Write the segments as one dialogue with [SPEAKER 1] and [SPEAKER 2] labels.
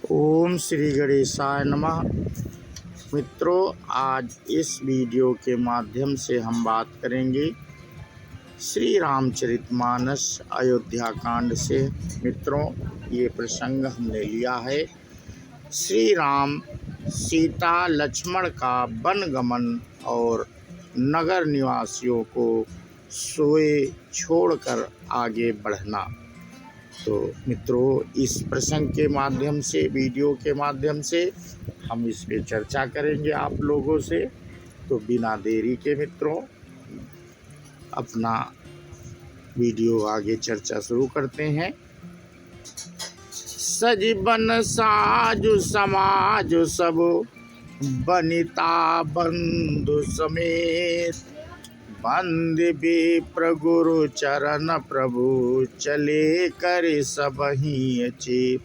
[SPEAKER 1] ओम श्री गणेशाय नमः। मित्रों, आज इस वीडियो के माध्यम से हम बात करेंगे श्री रामचरितमानस अयोध्या कांड से। मित्रों, ये प्रसंग हमने लिया है श्री राम सीता लक्ष्मण का वनगमन और नगर निवासियों को सोए छोड़कर आगे बढ़ना। तो मित्रों, इस प्रसंग के माध्यम से, वीडियो के माध्यम से हम इस पे चर्चा करेंगे आप लोगों से। तो बिना देरी के मित्रों, अपना वीडियो आगे चर्चा शुरू करते हैं। सजीवन साजु समाज सब बनिता बंधु समेत, बंद विप्र गुरु चरण प्रभु चले कर सबहि अचेत।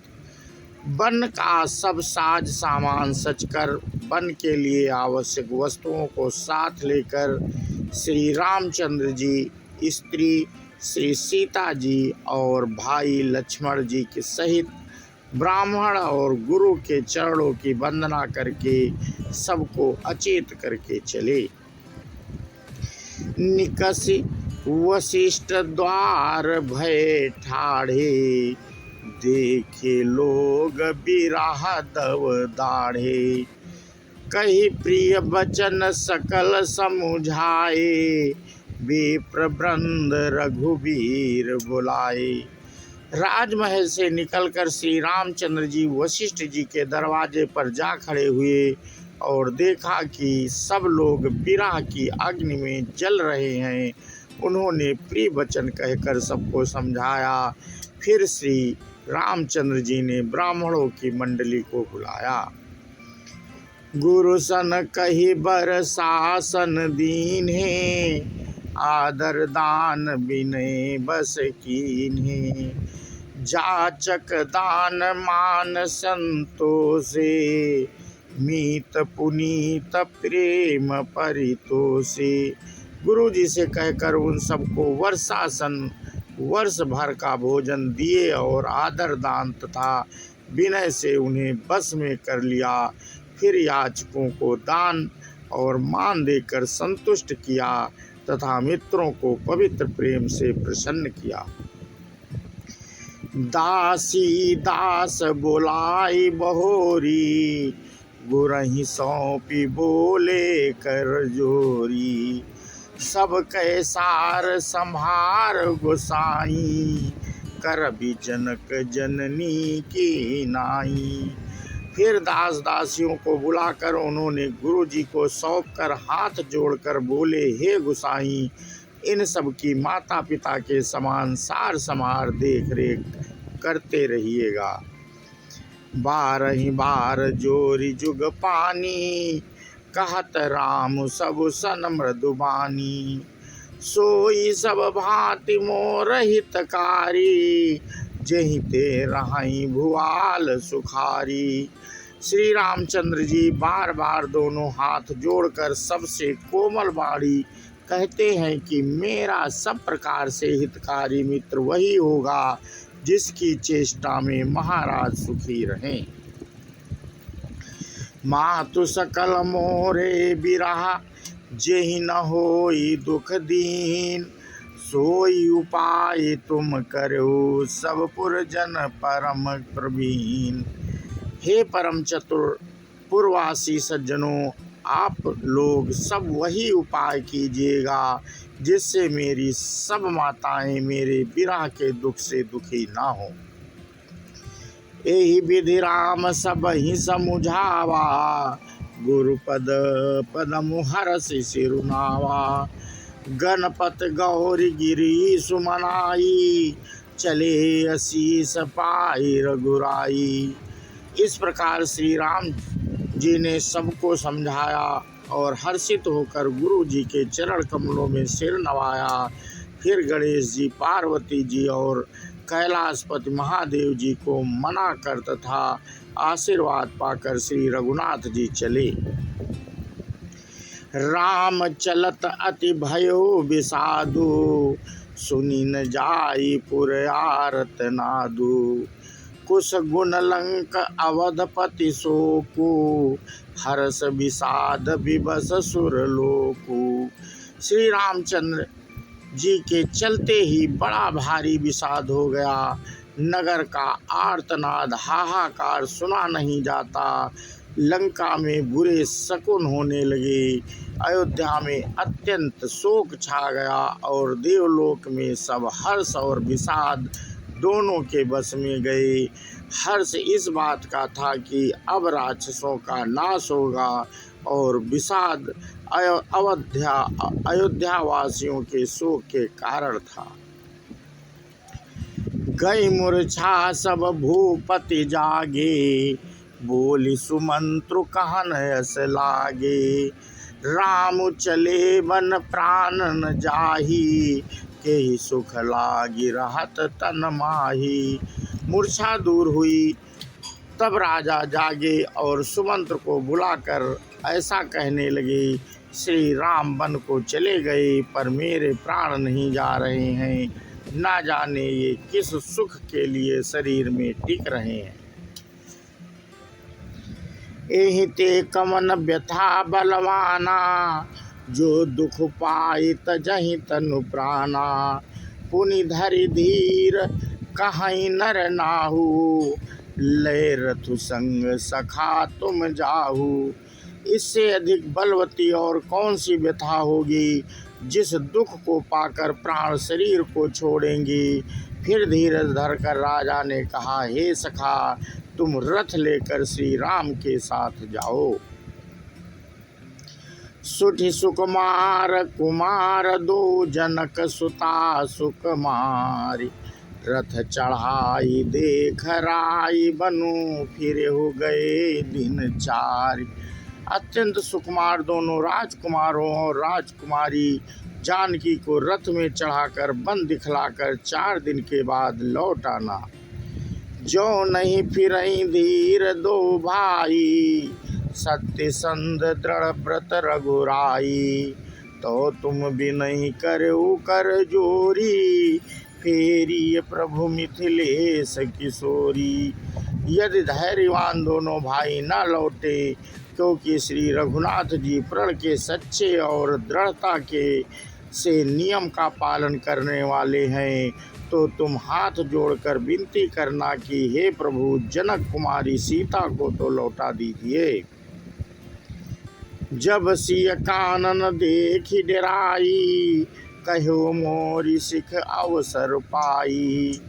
[SPEAKER 1] वन का सब साज सामान सचकर, वन के लिए आवश्यक वस्तुओं को साथ लेकर श्री रामचंद्र जी, स्त्री श्री सीता जी और भाई लक्ष्मण जी के सहित ब्राह्मण और गुरु के चरणों की वंदना करके सबको अचेत करके चले। निकषि वशिष्ठ द्वार भय ठाढ़े, देखे लोग बिरह दव दाढ़े। कही प्रिय वचन सकल समुझाए, विप्र वृंद रघुवीर बुलाए। राजमहल से निकलकर श्री रामचंद्र जी वशिष्ठ जी के दरवाजे पर जा खड़े हुए और देखा कि सब लोग विरह की अग्नि में जल रहे हैं। उन्होंने प्रिय वचन कहकर सबको समझाया। फिर श्री रामचंद्र जी ने ब्राह्मणों की मंडली को बुलाया। गुरु सन कही बर शासन दीन है, आदर दान विनय बस कीन्हे। जाचक दान मान संतोषे, मीत पुनीत प्रेम परितोषे। गुरु जी से कहकर उन सबको वर्षासन वर्ष भर का भोजन दिए और आदर दान तथा विनय से उन्हें बस में कर लिया। फिर याचकों को दान और मान देकर संतुष्ट किया तथा मित्रों को पवित्र प्रेम से प्रसन्न किया। दासी दास बोलाई बहोरी, गुरहि सौंपी बोले कर जोरी। सब कैसार संभार गोसाई, कर भी जनक जननी की नाई। फिर दास दासियों को बुलाकर उन्होंने गुरु जी को सौंप कर हाथ जोड़कर बोले, हे गोसाई, इन सब की माता पिता के समान सार संभार देख रेख करते रहिएगा। बारही बार जोरी जुग पानी, कहत राम सब सन मृदुबानी। सोई सब भांति मोर हितकारी, जहि ते रहाई भुआल सुखारी। श्री रामचंद्र जी बार बार दोनों हाथ जोड़कर सबसे कोमल वाणी कहते हैं कि मेरा सब प्रकार से हितकारी मित्र वही होगा जिसकी चेष्टा में महाराज सुखी रहें। मातु सकल मोरे बिरहा, जेहि न होई दुख दीन। सोई उपाय तुम करो, सब पुरजन परम प्रवीण। हे परम चतुर पूर्वासी सज्जनों, आप लोग सब वही उपाय कीजिएगा जिससे मेरी सब माताएं मेरे विरह के दुख से दुखी ना हो। एहि विधि राम सब ही समुझावा, गुरुपद पदम हरसि सिरुनावा। गणपत गौरी गिरी सुमनाई, चले असीस पाई रघुराई। इस प्रकार श्री राम जी ने सबको समझाया और हर्षित होकर गुरु जी के चरण कमलों में सिर नवाया। फिर गणेश जी, पार्वती जी और कैलाशपति महादेव जी को मना कर तथा आशीर्वाद पाकर श्री रघुनाथ जी चले। राम चलत अति भयो विषादु, सुनी न जाई पुर आरत नादु। कुश गुण लंक अवधपति सोकु, हर्ष विषाद विवश सुर लोकु। श्री रामचंद्र जी के चलते ही बड़ा भारी विषाद हो गया। नगर का आर्तनाद हाहाकार सुना नहीं जाता। लंका में बुरे शकुन होने लगे। अयोध्या में अत्यंत शोक छा गया और देवलोक में सब हर्ष और विषाद दोनों के बस में गए। हर्ष इस बात का था कि अब राक्षसों का नाश होगा और विषाद अयोध्या वासियों के शोक के कारण था। गई मूर्छा सब भूपति जागे, बोली सुमंत्रु कहन यस लागे। राम चले बन प्राण न जाही, के सुख लागी रहत तन माही। मूर्छा दूर हुई तब राजा जागे और सुमंत्र को बुलाकर ऐसा कहने लगे, श्री राम वन को चले गए पर मेरे प्राण नहीं जा रहे हैं। ना जाने ये किस सुख के लिए शरीर में टिक रहे हैं। एहि ते कमन व्यथा बलवाना, जो दुख पाई तजहि तनु प्राणा। पुनि धरि धीर कहीं नर नाहु, लय रथु संग सखा तुम जाहु। इससे अधिक बलवती और कौन सी व्यथा होगी, जिस दुख को पाकर प्राण शरीर को छोड़ेंगी। फिर धीरज धरकर राजा ने कहा, हे सखा, तुम रथ लेकर श्री राम के साथ जाओ। सुठि सुकुमार कुमार दो, जनक सुता सुकुमारी। रथ चढ़ाई देख राई बनु, फिर हो गए दिन चारि। अत्यंत सुकुमार दोनों राजकुमारों और राजकुमारी जानकी को रथ में चढ़ाकर वन दिखलाकर 4 दिन के बाद लौट आना। जो नहीं फिरई धीर दो भाई, सत्य संध दृढ़ व्रत रघुराई। तो तुम भी नहीं करऊ कर जोरी, फेरी प्रभु मिथिलेश किशोरी। यदि धैर्यवान दोनों भाई न लौटे, क्योंकि श्री रघुनाथ जी प्रण के सच्चे और दृढ़ता के से नियम का पालन करने वाले हैं, तो तुम हाथ जोड़कर विनती करना कि हे प्रभु, जनक कुमारी सीता को तो लौटा दीजिए। जब सिय कानन देखी डराई, कहो मोरी सिख अवसर पाई।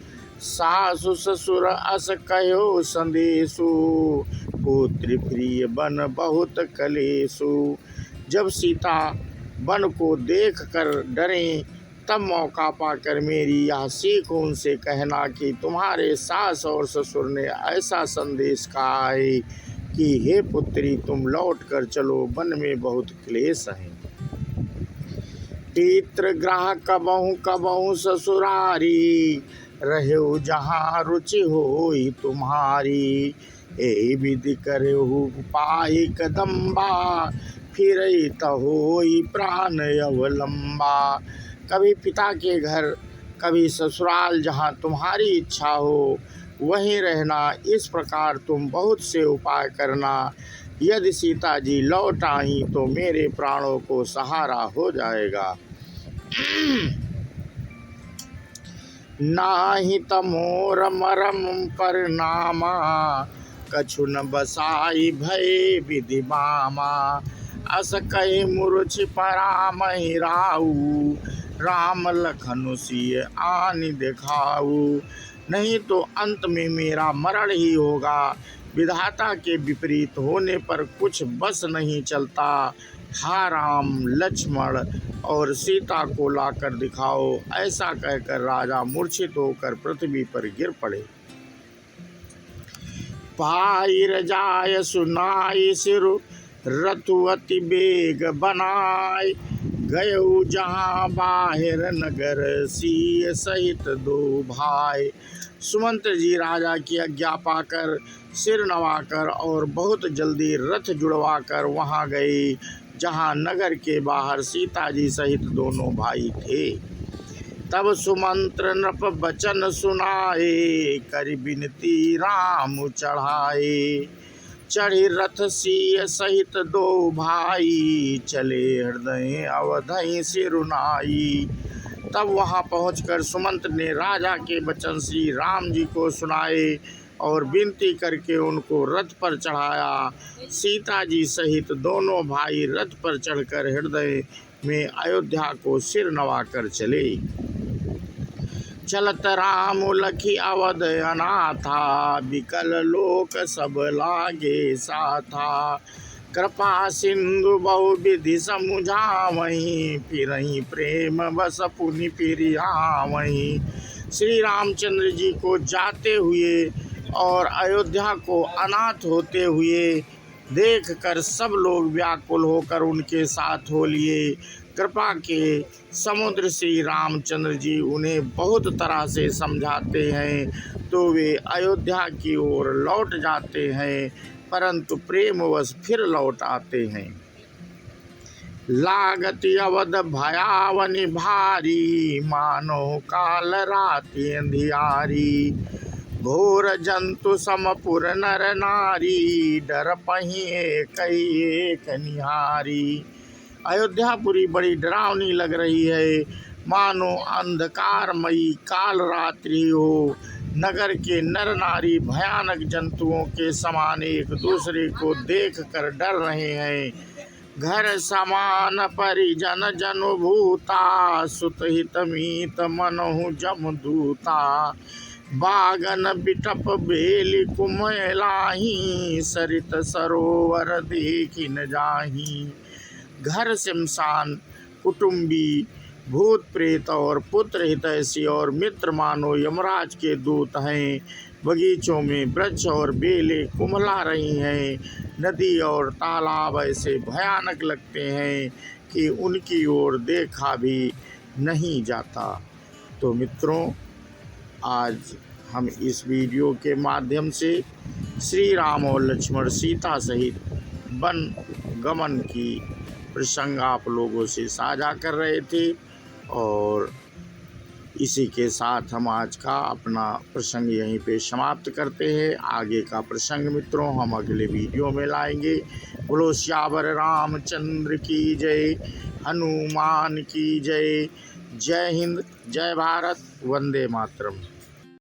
[SPEAKER 1] सासु ससुर अस कहो संदेशु, पुत्र प्रिय बन बहुत कलेशु। जब सीता वन को देख कर डरें, तब मौका पाकर मेरी यह सीख उनसे कहना कि तुम्हारे सास और ससुर ने ऐसा संदेश कहा है कि हे पुत्री, तुम लौट कर चलो, वन में बहुत क्लेश है। पितृग्रह कबहु कबहु ससुरारी, रहो जहाँ रुचि होई तुम्हारी। ए विधि करहु पाई कदम्बा, फिर होई प्राण अवलंबा। कभी पिता के घर, कभी ससुराल, जहाँ तुम्हारी इच्छा हो वहीं रहना। इस प्रकार तुम बहुत से उपाय करना। यदि सीता जी लौट आई तो मेरे प्राणों को सहारा हो जाएगा। नाही तमोर मरम परनामा, कछु न बसाई भय विधि बामा। अस कहे मूर्छि परामहि राऊ, राम लखन सिय आनि दिखाऊ। नहीं तो अंत में मेरा मरण ही होगा। विधाता के विपरीत होने पर कुछ बस नहीं चलता। हा राम, लक्ष्मण और सीता को लाकर दिखाओ। ऐसा कहकर राजा मूर्छित होकर पृथ्वी पर गिर पड़े। पाई रजाय सुनाई सिरु, रतु अति बेग बनाय। गयो जहाँ बाहिर नगर, सिय सहित दो भाई। सुमंत्र जी राजा की आज्ञा पाकर सिर नवाकर और बहुत जल्दी रथ जुड़वाकर वहाँ गए जहाँ नगर के बाहर सीता जी सहित दोनों भाई थे। तब सुमंत्र नृप बचन सुनाए, करि बिनती राम चढ़ाए। चढ़ी रथ सिय सहित दो भाई, चले हृदय अवधि सिरुनाई। तब वहां पहुंचकर सुमंत्र ने राजा के वचन श्री राम जी को सुनाए और विनती करके उनको रथ पर चढ़ाया। सीता जी सहित दोनों भाई रथ पर चढ़कर हृदय में अयोध्या को सिर नवाकर चले। चलत राम लखी अवध अनाथा, बिकल लोक सब लागे साथा। कृपा सिंधु बहुविधि समुझावहीं, फिरहीं प्रेम बस पुनि फिरियावहीं। श्री रामचंद्र जी को जाते हुए और अयोध्या को अनाथ होते हुए देखकर सब लोग व्याकुल होकर उनके साथ हो लिए। कृपा के समुद्र श्री रामचंद्र जी उन्हें बहुत तरह से समझाते हैं तो वे अयोध्या की ओर लौट जाते हैं, परंतु प्रेमवश फिर लौट आते हैं। लागति अवध भयावनि भारी, मानो काल राति अंधियारी। घोर जंतु समपुर नर नारी, डर पहिए कई एक निहारी। अयोध्यापुरी बड़ी डरावनी लग रही है, मानो अंधकारमयी काल रात्रि हो। नगर के नर नारी भयानक जंतुओं के समान एक दूसरे को देखकर डर रहे हैं। घर समान परिजन जनु भूता, सुत हित मीत मनहु जमदूता। बागन बिटप बेली कुमलाही, सरित सरोवर देखि न जाही। घर शमशान, कुटुंबी, भूत प्रेत और पुत्र हितैषी और मित्र मानो यमराज के दूत हैं। बगीचों में वृक्ष और बेलें कुम्हला रही हैं। नदी और तालाब ऐसे भयानक लगते हैं कि उनकी ओर देखा भी नहीं जाता। तो मित्रों, आज हम इस वीडियो के माध्यम से श्री राम और लक्ष्मण सीता सहित वन गमन की प्रसंग आप लोगों से साझा कर रहे थे और इसी के साथ हम आज का अपना प्रसंग यहीं पे समाप्त करते हैं। आगे का प्रसंग मित्रों हम अगले वीडियो में लाएंगे। बोलो श्यावर रामचंद्र की जय, हनुमान की जय। जय हिंद, जय भारत, वंदे मातरम।